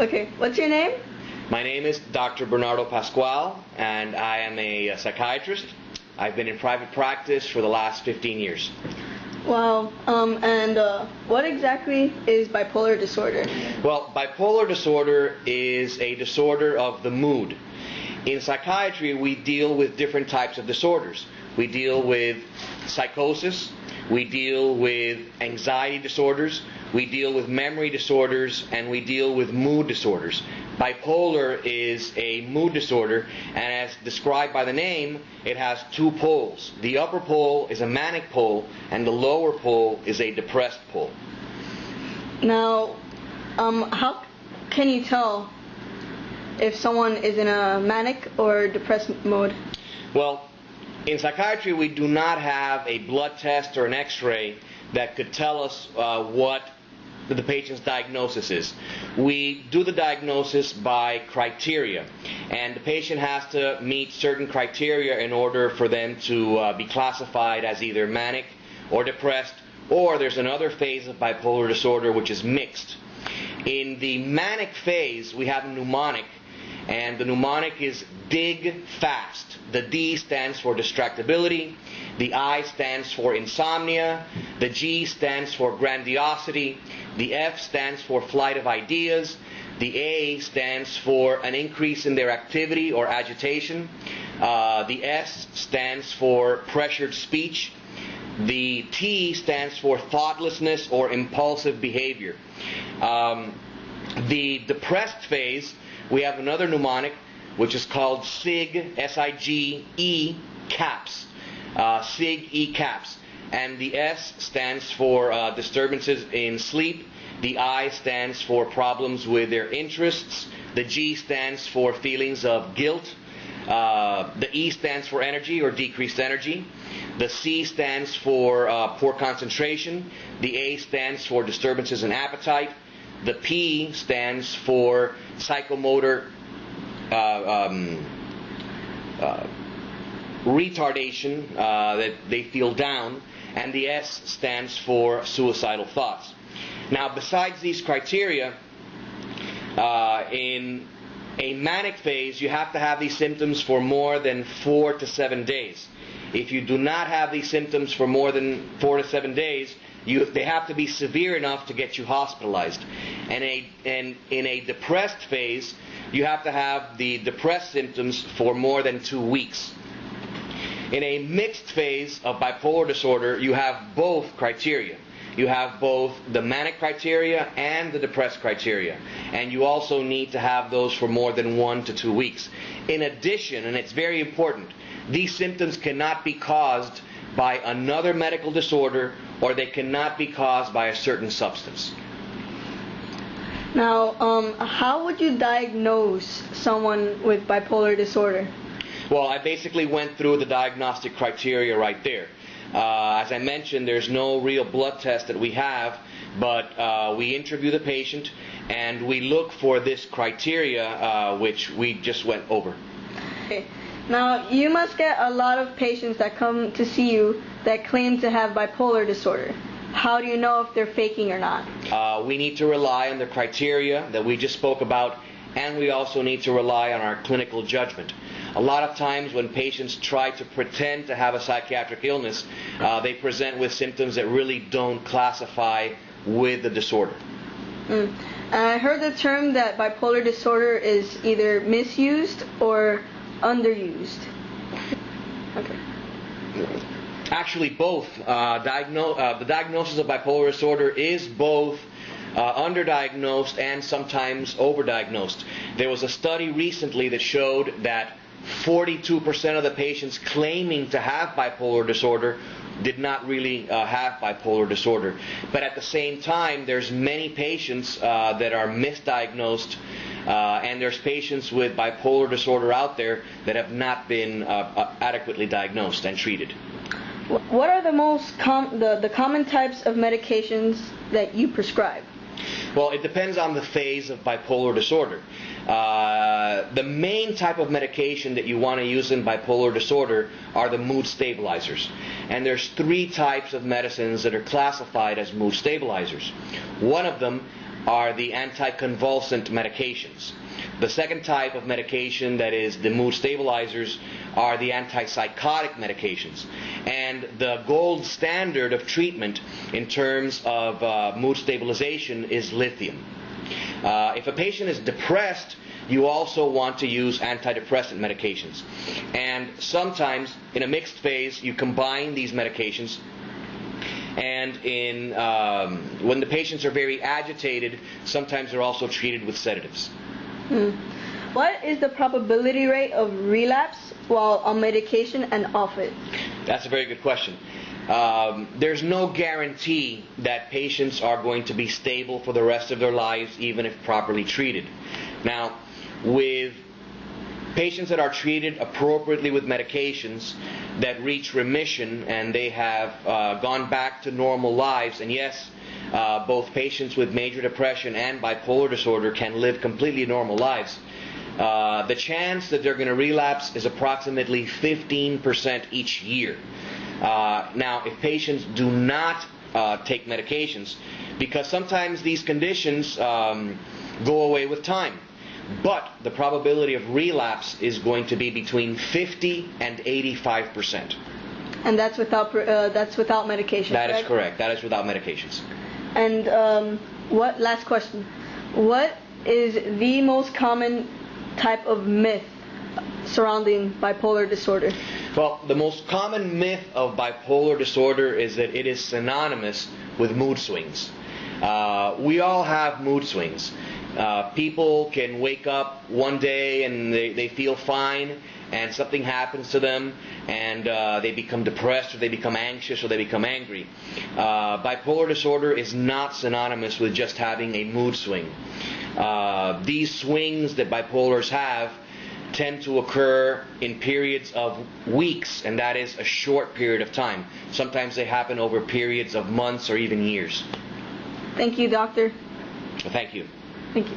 Okay, what's your name? My name is Dr. Bernardo Pascual, and I am a psychiatrist. I've been in private practice for the last 15 years. Wow, what exactly is bipolar disorder? Well, bipolar disorder is a disorder of the mood. In psychiatry, we deal with different types of disorders. We deal with psychosis, we deal with anxiety disorders, we deal with memory disorders, and we deal with mood disorders. Bipolar is a mood disorder, and as described by the name, it has two poles. The upper pole is a manic pole, and the lower pole is a depressed pole. Now, how can you tell if someone is in a manic or depressed mode? Well, in psychiatry, we do not have a blood test or an x-ray that could tell us what the patient's diagnosis is. We do the diagnosis by criteria, and the patient has to meet certain criteria in order for them to be classified as either manic or depressed, or there's another phase of bipolar disorder which is mixed. In the manic phase, we have a mnemonic, and the mnemonic is dig fast. The D stands for distractibility, the I stands for insomnia, the G stands for grandiosity, the F stands for flight of ideas, the A stands for an increase in their activity or agitation, the S stands for pressured speech, the T stands for thoughtlessness or impulsive behavior. The depressed phase, we have another mnemonic which is called SIG, S-I-G-E, CAPS. SIG, E, CAPS. And the S stands for disturbances in sleep. The I stands for problems with their interests. The G stands for feelings of guilt. The E stands for energy or decreased energy. The C stands for poor concentration. The A stands for disturbances in appetite. The P stands for psychomotor retardation, that they feel down, and the S stands for suicidal thoughts. Now, besides these criteria, in a manic phase, you have to have these symptoms for more than 4 to 7 days. If you do not have these symptoms for more than 4 to 7 days, they have to be severe enough to get you hospitalized. And in a depressed phase, you have to have the depressed symptoms for more than 2 weeks. In a mixed phase of bipolar disorder, you have both criteria. You have both the manic criteria and the depressed criteria. And you also need to have those for more than 1 to 2 weeks. In addition, and it's very important, these symptoms cannot be caused by another medical disorder, or they cannot be caused by a certain substance. Now, how would you diagnose someone with bipolar disorder? Well, I basically went through the diagnostic criteria right there. As I mentioned, there's no real blood test that we have, but we interview the patient and we look for this criteria which we just went over. Okay. Now, you must get a lot of patients that come to see you that claim to have bipolar disorder. How do you know if they're faking or not? We need to rely on the criteria that we just spoke about, and we also need to rely on our clinical judgment. A lot of times when patients try to pretend to have a psychiatric illness, they present with symptoms that really don't classify with the disorder. I heard the term that bipolar disorder is either misused or underused. Okay. Actually, both. The diagnosis of bipolar disorder is both underdiagnosed and sometimes overdiagnosed. There was a study recently that showed that 42% of the patients claiming to have bipolar disorder did not really have bipolar disorder. But at the same time, there's many patients that are misdiagnosed, and there's patients with bipolar disorder out there that have not been adequately diagnosed and treated. What are the common types of medications that you prescribe? Well, it depends on the phase of bipolar disorder. The main type of medication that you want to use in bipolar disorder are the mood stabilizers. And there's 3 types of medicines that are classified as mood stabilizers. One of them are the anticonvulsant medications. The second type of medication, that is the mood stabilizers, are the antipsychotic medications. And the gold standard of treatment in terms of mood stabilization is lithium. If a patient is depressed, you also want to use antidepressant medications. And sometimes, in a mixed phase, you combine these medications. And when the patients are very agitated, sometimes they're also treated with sedatives. What is the probability rate of relapse while on medication and off it? That's a very good question. There's no guarantee that patients are going to be stable for the rest of their lives, even if properly treated. Now, with patients that are treated appropriately with medications that reach remission and they have gone back to normal lives, and yes, both patients with major depression and bipolar disorder can live completely normal lives, the chance that they're going to relapse is approximately 15% each year. Now, if patients do not take medications, because sometimes these conditions go away with time, but the probability of relapse is going to be between 50 and 85%. And that's without medication. That is correct. That is without medications. And last question. What is the most common type of myth surrounding bipolar disorder? Well, the most common myth of bipolar disorder is that it is synonymous with mood swings. We all have mood swings. People can wake up one day and they feel fine, and something happens to them, and they become depressed, or they become anxious, or they become angry. Bipolar disorder is not synonymous with just having a mood swing. These swings that bipolars have tend to occur in periods of weeks, and that is a short period of time. Sometimes they happen over periods of months or even years. Thank you, doctor. Thank you. Thank you.